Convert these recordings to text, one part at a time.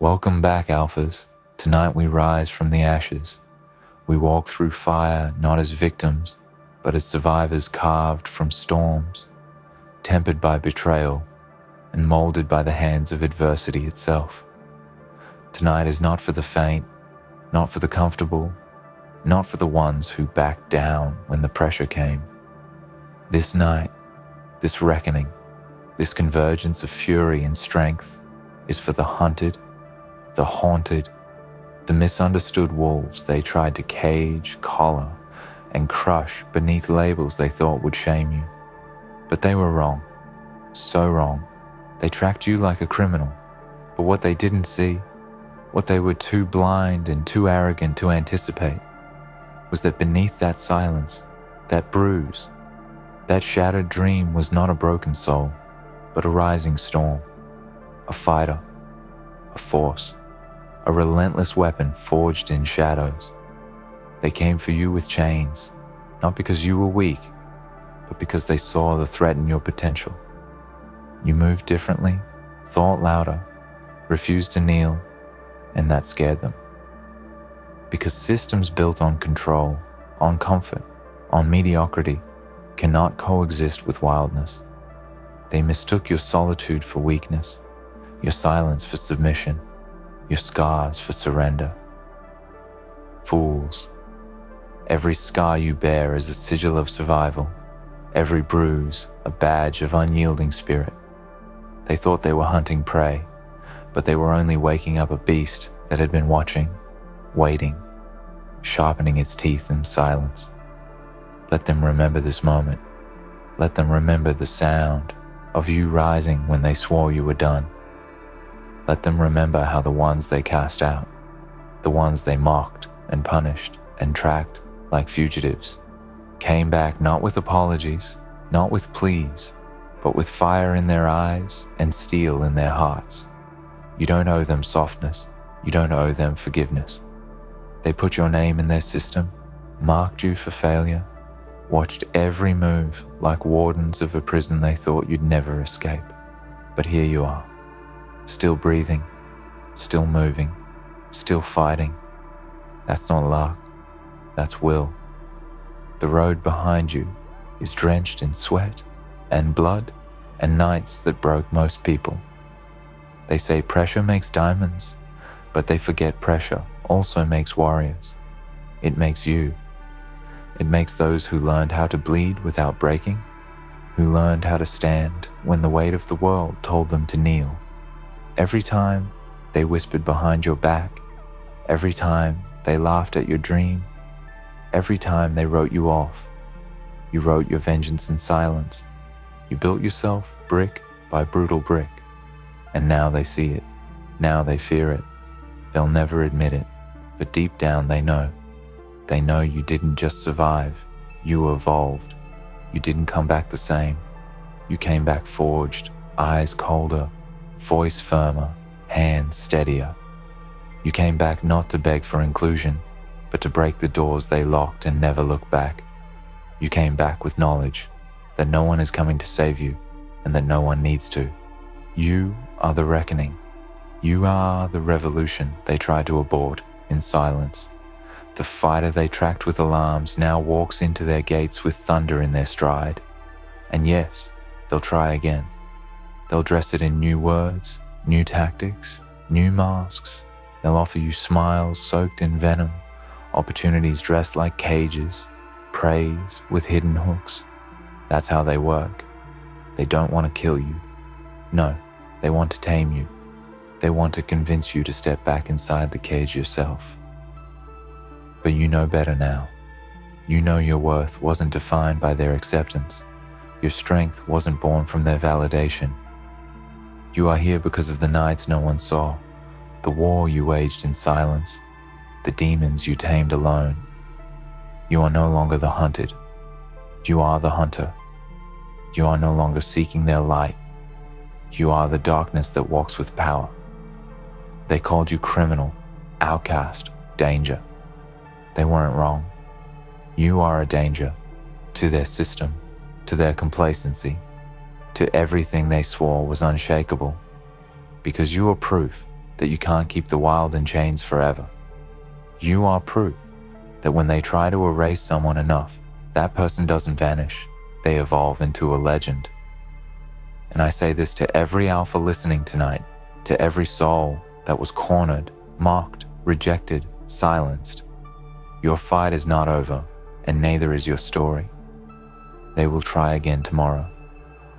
Welcome back, Alphas. Tonight we rise from the ashes. We walk through fire not as victims, but as survivors carved from storms, tempered by betrayal, and molded by the hands of adversity itself. Tonight is not for the faint, not for the comfortable, not for the ones who backed down when the pressure came. This night, this reckoning, this convergence of fury and strength is for the hunted, the haunted, the misunderstood wolves they tried to cage, collar, and crush beneath labels they thought would shame you. But they were wrong, so wrong. They tracked you like a criminal, but what they didn't see, what they were too blind and too arrogant to anticipate, was that beneath that silence, that bruise, that shattered dream was not a broken soul, but a rising storm, a fighter, a force, a relentless weapon forged in shadows. They came for you with chains, not because you were weak, but because they saw the threat in your potential. You moved differently, thought louder, refused to kneel, and that scared them. Because systems built on control, on comfort, on mediocrity, cannot coexist with wildness. They mistook your solitude for weakness, your silence for submission, your scars for surrender. Fools. Every scar you bear is a sigil of survival, every bruise a badge of unyielding spirit. They thought they were hunting prey, but they were only waking up a beast that had been watching, waiting, sharpening its teeth in silence. Let them remember this moment. Let them remember the sound of you rising when they swore you were done. Let them remember how the ones they cast out, the ones they mocked and punished and tracked like fugitives, came back not with apologies, not with pleas, but with fire in their eyes and steel in their hearts. You don't owe them softness. You don't owe them forgiveness. They put your name in their system, marked you for failure, watched every move like wardens of a prison they thought you'd never escape. But here you are, still breathing, still moving, still fighting. That's not luck, that's will. The road behind you is drenched in sweat and blood and nights that broke most people. They say pressure makes diamonds, but they forget pressure also makes warriors. It makes you. It makes those who learned how to bleed without breaking, who learned how to stand when the weight of the world told them to kneel. Every time they whispered behind your back, every time they laughed at your dream, every time they wrote you off, you wrote your vengeance in silence. You built yourself brick by brutal brick. And now they see it. Now they fear it. They'll never admit it, but deep down they know. They know you didn't just survive, you evolved. You didn't come back the same. You came back forged, eyes colder, voice firmer, hands steadier. You came back not to beg for inclusion, but to break the doors they locked and never look back. You came back with knowledge that no one is coming to save you and that no one needs to. You are the reckoning. You are the revolution they tried to abort in silence. The fighter they tracked with alarms now walks into their gates with thunder in their stride. And yes, they'll try again. They'll dress it in new words, new tactics, new masks. They'll offer you smiles soaked in venom, opportunities dressed like cages, praise with hidden hooks. That's how they work. They don't want to kill you. No, they want to tame you. They want to convince you to step back inside the cage yourself. But you know better now. You know your worth wasn't defined by their acceptance. Your strength wasn't born from their validation. You are here because of the nights no one saw, the war you waged in silence, the demons you tamed alone. You are no longer the hunted. You are the hunter. You are no longer seeking their light. You are the darkness that walks with power. They called you criminal, outcast, danger. They weren't wrong. You are a danger to their system, to their complacency, to everything they swore was unshakable, because you are proof that you can't keep the wild in chains forever. You are proof that when they try to erase someone enough, that person doesn't vanish, they evolve into a legend. And I say this to every alpha listening tonight, to every soul that was cornered, mocked, rejected, silenced. Your fight is not over, and neither is your story. They will try again tomorrow.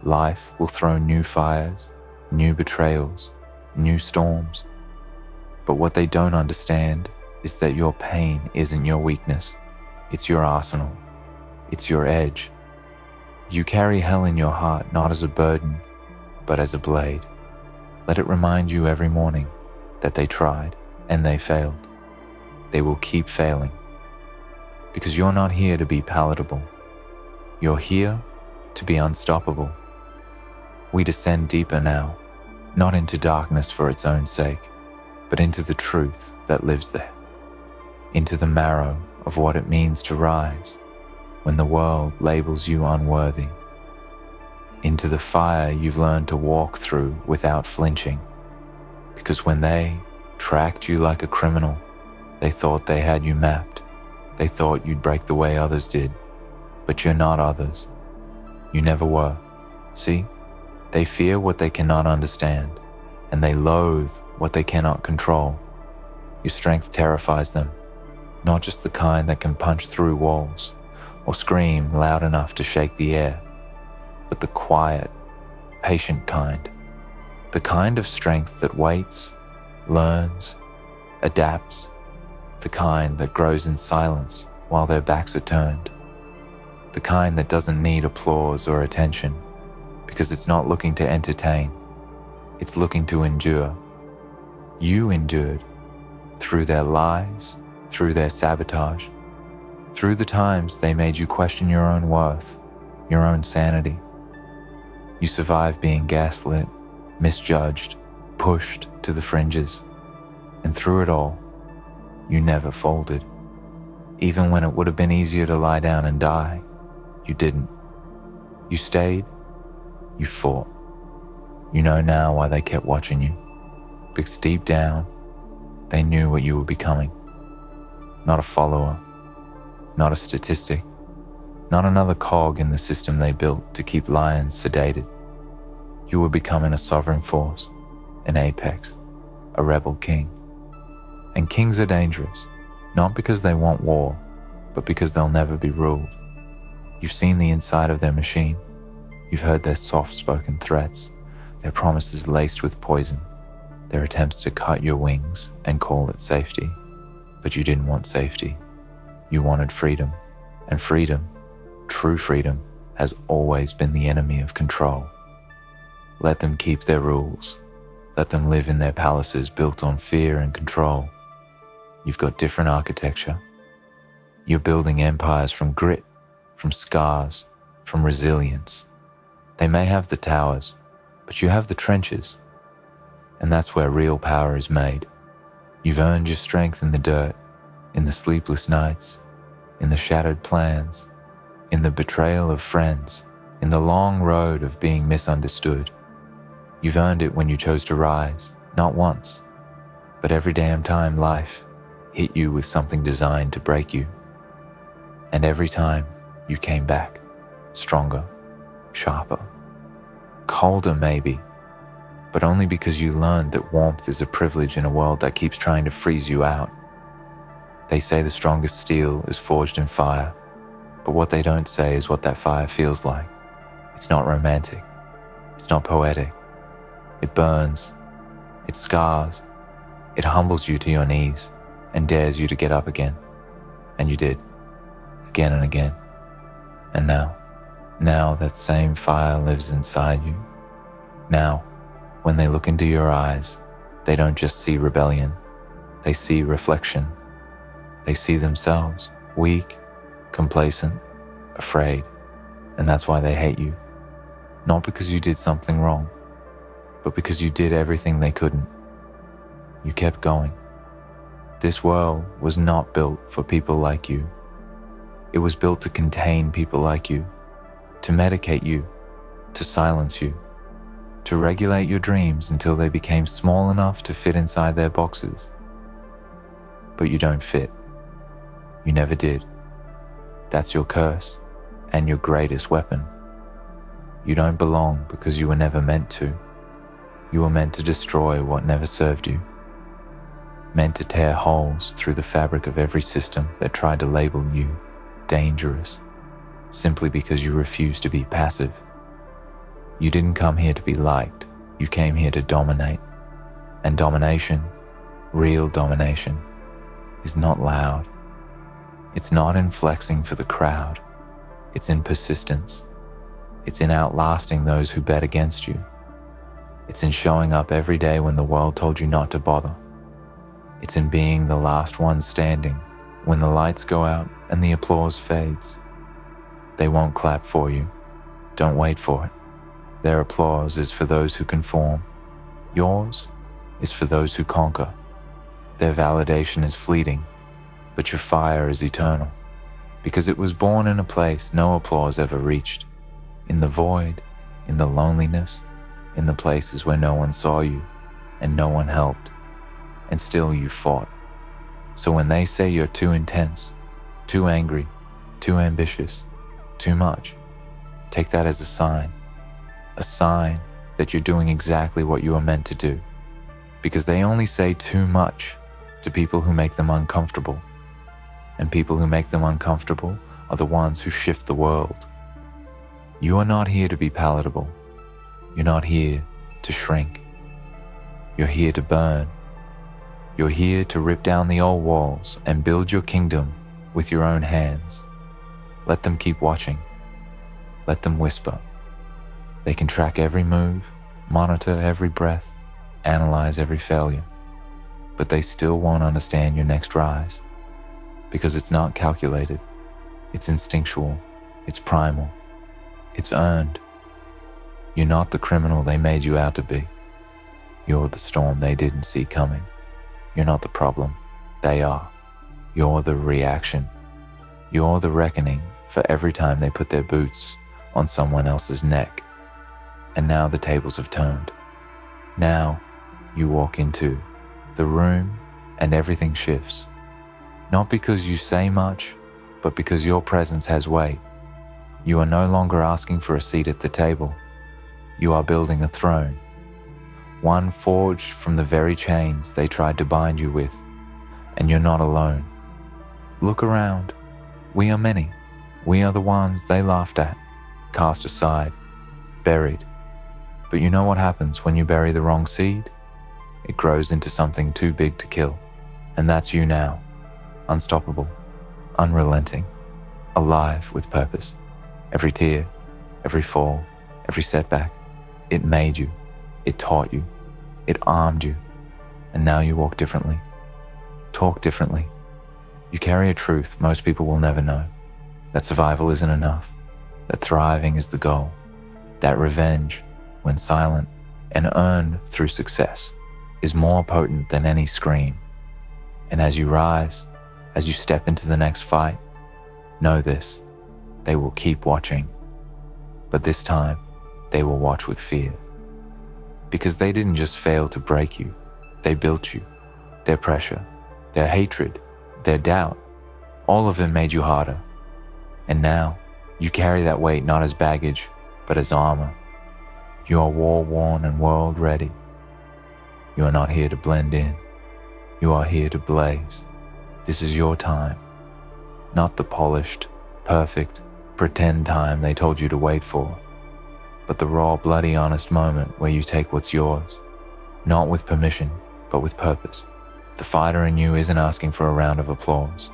Life will throw new fires, new betrayals, new storms. But what they don't understand is that your pain isn't your weakness. It's your arsenal. It's your edge. You carry hell in your heart not as a burden, but as a blade. Let it remind you every morning that they tried and they failed. They will keep failing. Because you're not here to be palatable. You're here to be unstoppable. We descend deeper now, not into darkness for its own sake, but into the truth that lives there, into the marrow of what it means to rise when the world labels you unworthy, into the fire you've learned to walk through without flinching, because when they tracked you like a criminal, they thought they had you mapped. They thought you'd break the way others did, but you're not others. You never were. See? They fear what they cannot understand, and they loathe what they cannot control. Your strength terrifies them, not just the kind that can punch through walls or scream loud enough to shake the air, but the quiet, patient kind, the kind of strength that waits, learns, adapts, the kind that grows in silence while their backs are turned, the kind that doesn't need applause or attention because it's not looking to entertain, it's looking to endure. You endured through their lies, through their sabotage, through the times they made you question your own worth, your own sanity. You survived being gaslit, misjudged, pushed to the fringes, and through it all, you never folded. Even when it would have been easier to lie down and die, you didn't. You stayed, you fought. You know now why they kept watching you, because deep down, they knew what you were becoming. Not a follower, not a statistic, not another cog in the system they built to keep lions sedated. You were becoming a sovereign force, an apex, a rebel king. And kings are dangerous, not because they want war, but because they'll never be ruled. You've seen the inside of their machine. You've heard their soft-spoken threats, their promises laced with poison, their attempts to cut your wings and call it safety. But you didn't want safety. You wanted freedom. And freedom, true freedom, has always been the enemy of control. Let them keep their rules. Let them live in their palaces built on fear and control. You've got different architecture. You're building empires from grit, from scars, from resilience. They may have the towers, but you have the trenches. And that's where real power is made. You've earned your strength in the dirt, in the sleepless nights, in the shattered plans, in the betrayal of friends, in the long road of being misunderstood. You've earned it when you chose to rise, not once, but every damn time life hit you with something designed to break you. And every time you came back, stronger, sharper, colder maybe, but only because you learned that warmth is a privilege in a world that keeps trying to freeze you out. They say the strongest steel is forged in fire, but what they don't say is what that fire feels like. It's not romantic. It's not poetic. It burns. It scars. It humbles you to your knees and dares you to get up again. And you did, again and again. And now that same fire lives inside you. Now, when they look into your eyes, they don't just see rebellion, they see reflection. They see themselves, weak, complacent, afraid, and that's why they hate you. Not because you did something wrong, but because you did everything they couldn't. You kept going. This world was not built for people like you. It was built to contain people like you, to medicate you, to silence you, to regulate your dreams until they became small enough to fit inside their boxes. But you don't fit. You never did. That's your curse and your greatest weapon. You don't belong because you were never meant to. You were meant to destroy what never served you. Meant to tear holes through the fabric of every system that tried to label you dangerous, simply because you refused to be passive. You didn't come here to be liked. You came here to dominate. And domination, real domination, is not loud. It's not in flexing for the crowd. It's in persistence. It's in outlasting those who bet against you. It's in showing up every day when the world told you not to bother. It's in being the last one standing when the lights go out and the applause fades. They won't clap for you. Don't wait for it. Their applause is for those who conform. Yours is for those who conquer. Their validation is fleeting, but your fire is eternal, because it was born in a place no applause ever reached, in the void, in the loneliness, in the places where no one saw you and no one helped, and still you fought. So when they say you're too intense, too angry, too ambitious, too much, take that as a sign that you're doing exactly what you are meant to do, because they only say too much to people who make them uncomfortable, and people who make them uncomfortable are the ones who shift the world. You are not here to be palatable. You're not here to shrink. You're here to burn. You're here to rip down the old walls and build your kingdom with your own hands. Let them keep watching. Let them whisper. They can track every move, monitor every breath, analyze every failure, but they still won't understand your next rise, because it's not calculated, it's instinctual, it's primal, it's earned. You're not the criminal they made you out to be. You're the storm they didn't see coming. You're not the problem, they are. You're the reaction. You're the reckoning for every time they put their boots on someone else's neck. And now the tables have turned. Now you walk into the room and everything shifts. Not because you say much, but because your presence has weight. You are no longer asking for a seat at the table. You are building a throne, one forged from the very chains they tried to bind you with, and you're not alone. Look around. We are many. We are the ones they laughed at, cast aside, buried. But you know what happens when you bury the wrong seed? It grows into something too big to kill. And that's you now, unstoppable, unrelenting, alive with purpose. Every tear, every fall, every setback, it made you, it taught you, it armed you, and now you walk differently, talk differently. You carry a truth most people will never know, that survival isn't enough, that thriving is the goal, that revenge, when silent and earned through success, is more potent than any scream. And as you rise, as you step into the next fight, know this, they will keep watching. But this time, they will watch with fear. Because they didn't just fail to break you, they built you. Their pressure, their hatred, their doubt, all of it made you harder. And now, you carry that weight not as baggage, but as armor. You are war-worn and world-ready. You are not here to blend in. You are here to blaze. This is your time. Not the polished, perfect, pretend time they told you to wait for, but the raw, bloody, honest moment where you take what's yours, not with permission, but with purpose. The fighter in you isn't asking for a round of applause.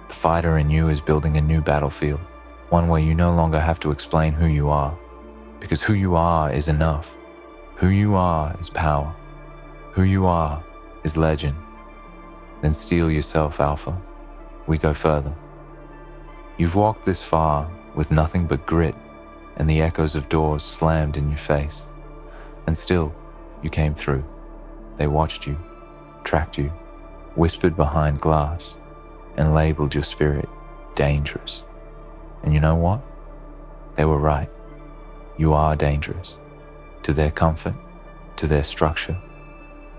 The fighter in you is building a new battlefield, one where you no longer have to explain who you are, because who you are is enough. Who you are is power. Who you are is legend. Then steel yourself, Alpha. We go further. You've walked this far with nothing but grit and the echoes of doors slammed in your face. And still, you came through. They watched you, tracked you, whispered behind glass, and labeled your spirit dangerous. And you know what? They were right. You are dangerous. to their comfort, to their structure,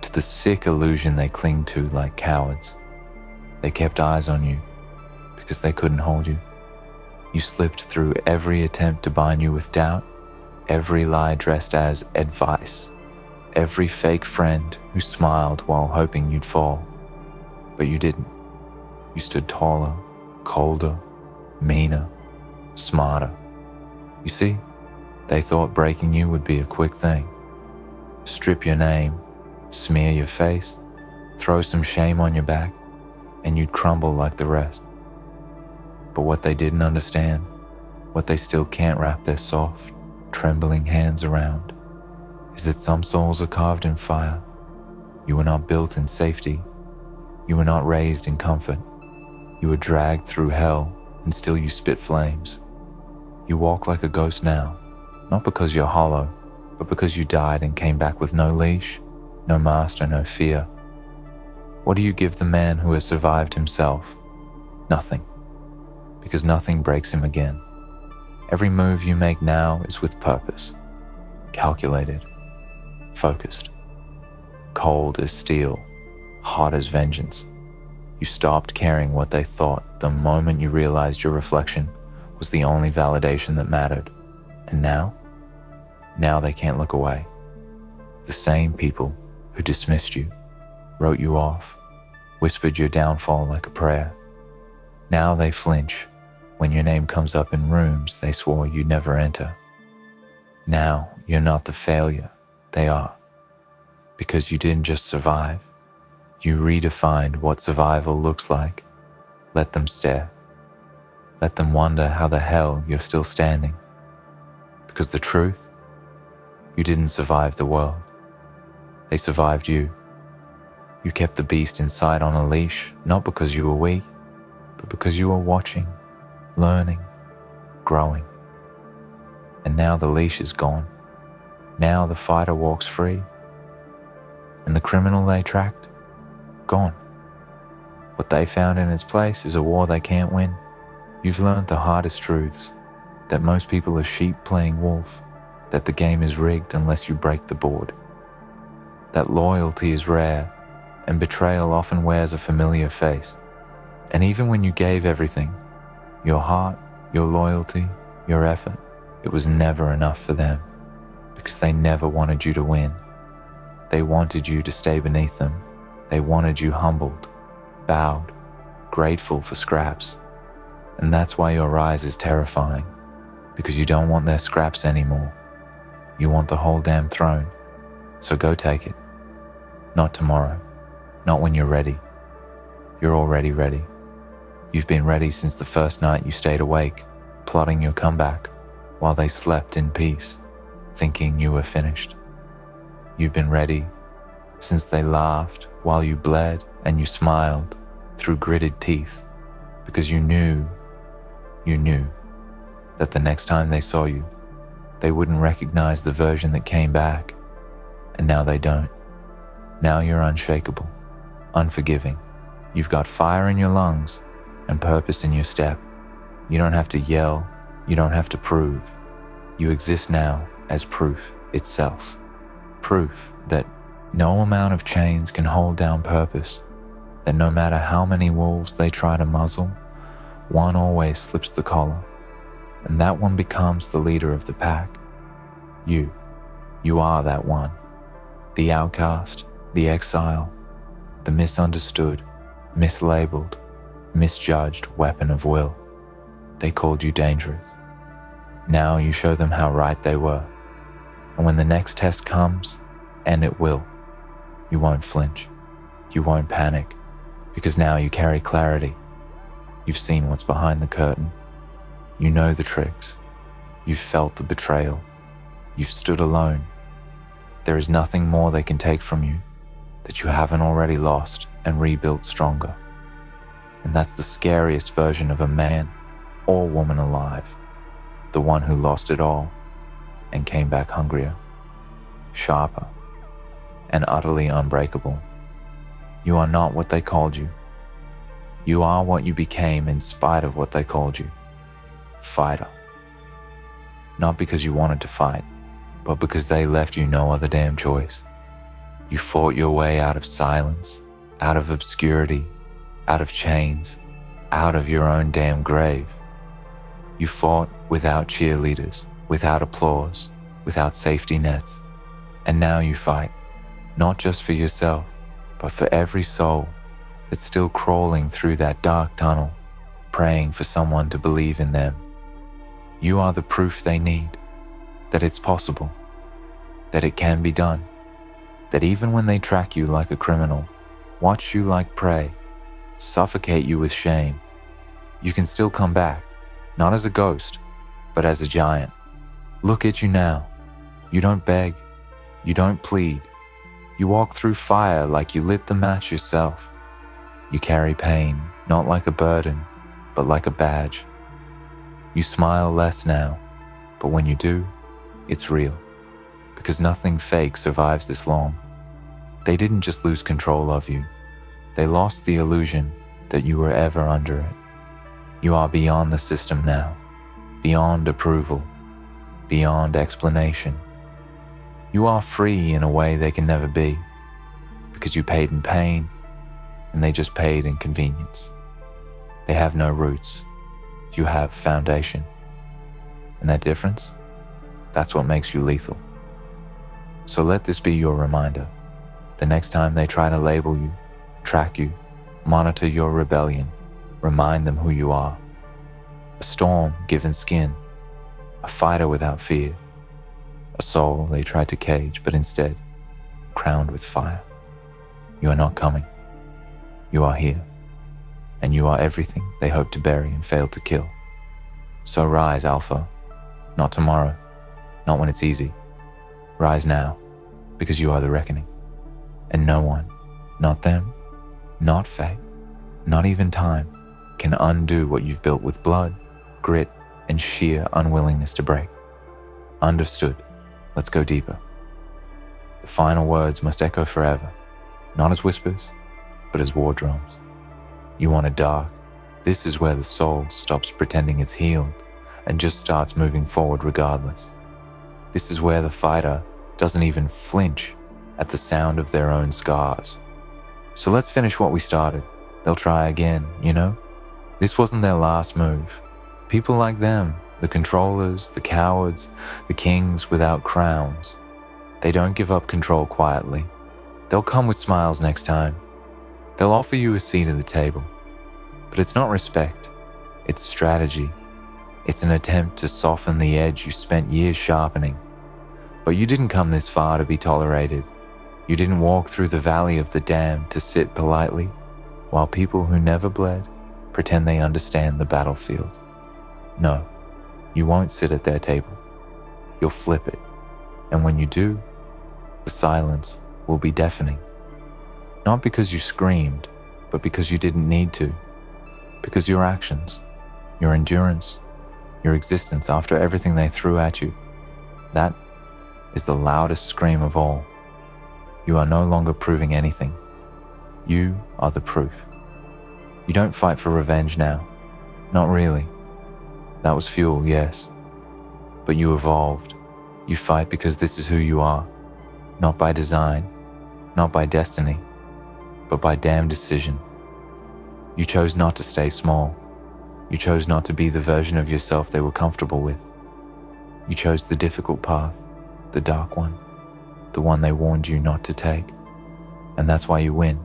to the sick illusion they cling to like cowards. They kept eyes on you because they couldn't hold you. You slipped through every attempt to bind you with doubt, every lie dressed as advice, every fake friend who smiled while hoping you'd fall. But you didn't. You stood taller, colder, meaner, smarter. You see, they thought breaking you would be a quick thing. Strip your name, smear your face, throw some shame on your back, and you'd crumble like the rest. But what they didn't understand, what they still can't wrap their soft, trembling hands around, is that some souls are carved in fire. You were not built in safety. You were not raised in comfort. You were dragged through hell, and still you spit flames. You walk like a ghost now, not because you're hollow, but because you died and came back with no leash, no master, no fear. What do you give the man who has survived himself? Nothing, because nothing breaks him again. Every move you make now is with purpose, calculated, focused, cold as steel, hot as vengeance. You stopped caring what they thought the moment you realized your reflection was the only validation that mattered. And now they can't look away. The same people who dismissed you, wrote you off, whispered your downfall like a prayer. Now they flinch when your name comes up in rooms they swore you'd never enter. Now you're not the failure, they are. Because you didn't just survive, you redefined what survival looks like. Let them stare. Let them wonder how the hell you're still standing. Because the truth, you didn't survive the world. They survived you. You kept the beast inside on a leash, not because you were weak, but because you were watching, learning, growing. And now the leash is gone. Now the fighter walks free. And the criminal they tracked, gone. What they found in its place is a war they can't win. You've learned the hardest truths, that most people are sheep playing wolf, that the game is rigged unless you break the board, that loyalty is rare, and betrayal often wears a familiar face. And even when you gave everything, your heart, your loyalty, your effort, it was never enough for them, because they never wanted you to win. They wanted you to stay beneath them. They wanted you humbled, bowed, grateful for scraps. And that's why your rise is terrifying, because you don't want their scraps anymore. You want the whole damn throne. So go take it. Not tomorrow. Not when you're ready. You're already ready. You've been ready since the first night you stayed awake, plotting your comeback, while they slept in peace, thinking you were finished. You've been ready since they laughed while you bled and you smiled through gritted teeth, because you knew that the next time they saw you, they wouldn't recognize the version that came back. And now they don't. Now you're unshakable, unforgiving. You've got fire in your lungs and purpose in your step. You don't have to yell. You don't have to prove. You exist now as proof itself. Proof that no amount of chains can hold down purpose, that no matter how many wolves they try to muzzle, one always slips the collar, and that one becomes the leader of the pack. You are that one. The outcast, the exile, the misunderstood, mislabeled, misjudged weapon of will. They called you dangerous. Now you show them how right they were. And when the next test comes, and it will, you won't flinch. You won't panic, because now you carry clarity. You've seen what's behind the curtain. You know the tricks. You've felt the betrayal. You've stood alone. There is nothing more they can take from you that you haven't already lost and rebuilt stronger. And that's the scariest version of a man or woman alive, the one who lost it all and came back hungrier, sharper, and utterly unbreakable. You are not what they called you. You are what you became in spite of what they called you. Fighter. Not because you wanted to fight, but because they left you no other damn choice. You fought your way out of silence, out of obscurity, out of chains, out of your own damn grave. You fought without cheerleaders, without applause, without safety nets. And now you fight, not just for yourself, but for every soul that's still crawling through that dark tunnel, praying for someone to believe in them. You are the proof they need, that it's possible, that it can be done, that even when they track you like a criminal, watch you like prey, suffocate you with shame, you can still come back, not as a ghost, but as a giant. Look at you now. You don't beg, you don't plead. You walk through fire like you lit the match yourself. You carry pain, not like a burden, but like a badge. You smile less now, but when you do, it's real. Because nothing fake survives this long. They didn't just lose control of you. They lost the illusion that you were ever under it. You are beyond the system now, beyond approval, beyond explanation. You are free in a way they can never be, because you paid in pain, and they just paid in convenience. They have no roots. You have foundation. And that difference, that's what makes you lethal. So let this be your reminder. The next time they try to label you, track you, monitor your rebellion, remind them who you are. A storm given skin, a fighter without fear, a soul they tried to cage, but instead crowned with fire. You are not coming. You are here. And you are everything they hoped to bury and failed to kill. So rise, Alpha. Not tomorrow, not when it's easy. Rise now, because you are the reckoning. And no one, not them, not fate, not even time, can undo what you've built with blood, grit, and sheer unwillingness to break. Understood. Let's go deeper. The final words must echo forever, not as whispers, but as war drums. You want it dark. This is where the soul stops pretending it's healed and just starts moving forward regardless. This is where the fighter doesn't even flinch at the sound of their own scars. So let's finish what we started. They'll try again, you know? This wasn't their last move. People like them, the controllers, the cowards, the kings without crowns, they don't give up control quietly. They'll come with smiles next time. They'll offer you a seat at the table. But it's not respect, it's strategy. It's an attempt to soften the edge you spent years sharpening. But you didn't come this far to be tolerated. You didn't walk through the valley of the damned to sit politely, while people who never bled pretend they understand the battlefield. No, you won't sit at their table. You'll flip it. And when you do, the silence will be deafening. Not because you screamed, but because you didn't need to. Because your actions, your endurance, your existence after everything they threw at you, that is the loudest scream of all. You are no longer proving anything. You are the proof. You don't fight for revenge now. Not really. That was fuel, yes. But you evolved. You fight because this is who you are. Not by design, not by destiny, but by damn decision. You chose not to stay small. You chose not to be the version of yourself they were comfortable with. You chose the difficult path, the dark one, the one they warned you not to take. And that's why you win.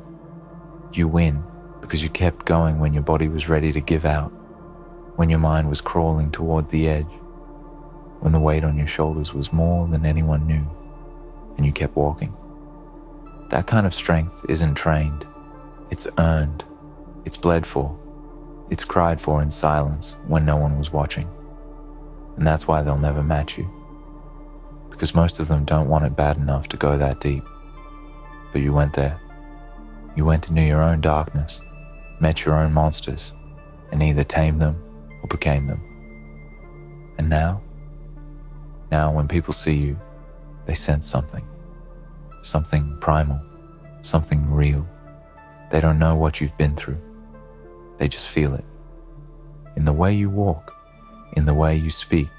You win because you kept going when your body was ready to give out, when your mind was crawling toward the edge, when the weight on your shoulders was more than anyone knew, and you kept walking. That kind of strength isn't trained. It's earned. It's bled for. It's cried for in silence when no one was watching. And that's why they'll never match you. Because most of them don't want it bad enough to go that deep. But you went there. You went into your own darkness, met your own monsters, and either tamed them or became them. And now when people see you, they sense something. Something primal, something real. They don't know what you've been through. They just feel it. In the way you walk, in the way you speak,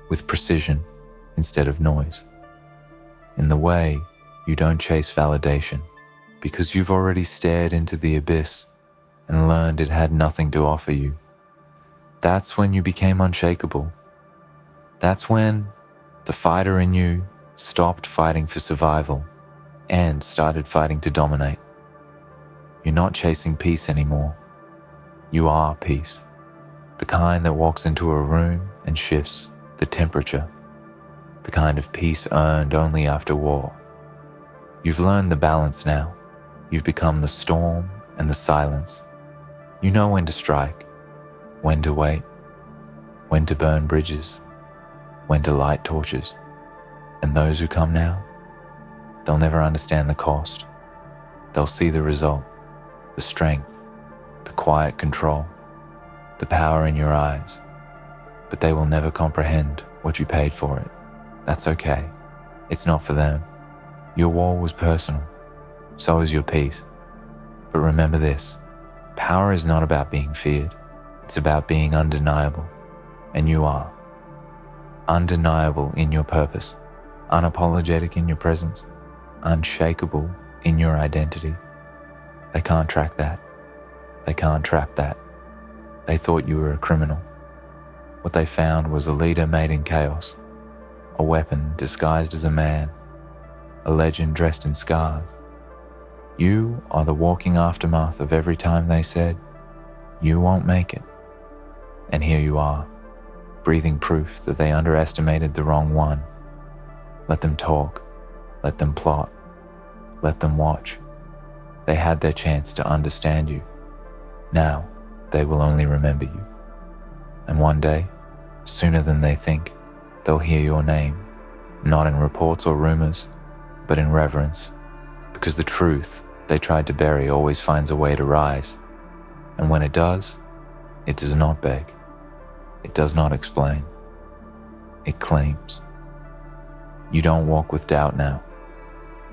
with precision instead of noise. In the way, you don't chase validation because you've already stared into the abyss and learned it had nothing to offer you. That's when you became unshakable. That's when the fighter in you stopped fighting for survival and started fighting to dominate. You're not chasing peace anymore. You are peace. The kind that walks into a room and shifts the temperature. The kind of peace earned only after war. You've learned the balance now. You've become the storm and the silence. You know when to strike, when to wait, when to burn bridges, when to light torches. And those who come now, they'll never understand the cost. They'll see the result, the strength, the quiet control, the power in your eyes, but they will never comprehend what you paid for it. That's okay. It's not for them. Your war was personal. So is your peace. But remember this, power is not about being feared. It's about being undeniable. And you are. Undeniable in your purpose, unapologetic in your presence, unshakable in your identity. They can't track that. They can't trap that. They thought you were a criminal. What they found was a leader made in chaos, a weapon disguised as a man, a legend dressed in scars. You are the walking aftermath of every time they said, you won't make it. And here you are, breathing proof that they underestimated the wrong one. Let them talk, let them plot, let them watch. They had their chance to understand you. Now, they will only remember you. And one day, sooner than they think, they'll hear your name, not in reports or rumors, but in reverence, because the truth they tried to bury always finds a way to rise. And when it does not beg. It does not explain. It claims. You don't walk with doubt now.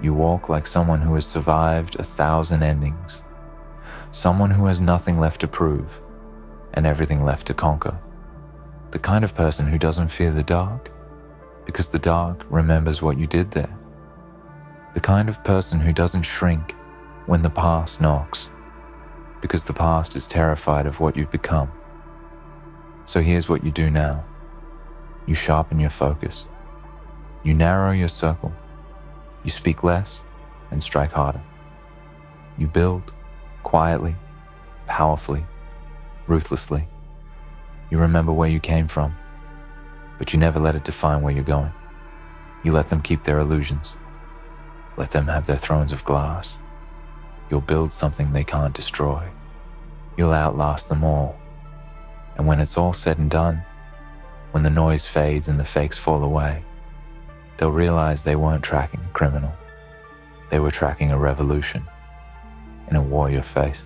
You walk like someone who has survived 1,000 endings. Someone who has nothing left to prove and everything left to conquer. The kind of person who doesn't fear the dark because the dark remembers what you did there. The kind of person who doesn't shrink when the past knocks because the past is terrified of what you've become. So here's what you do now. You sharpen your focus. You narrow your circle. You speak less and strike harder. You build quietly, powerfully, ruthlessly. You remember where you came from, but you never let it define where you're going. You let them keep their illusions. Let them have their thrones of glass. You'll build something they can't destroy. You'll outlast them all. And when it's all said and done, when the noise fades and the fakes fall away, they'll realize they weren't tracking a criminal. They were tracking a revolution in a warrior face.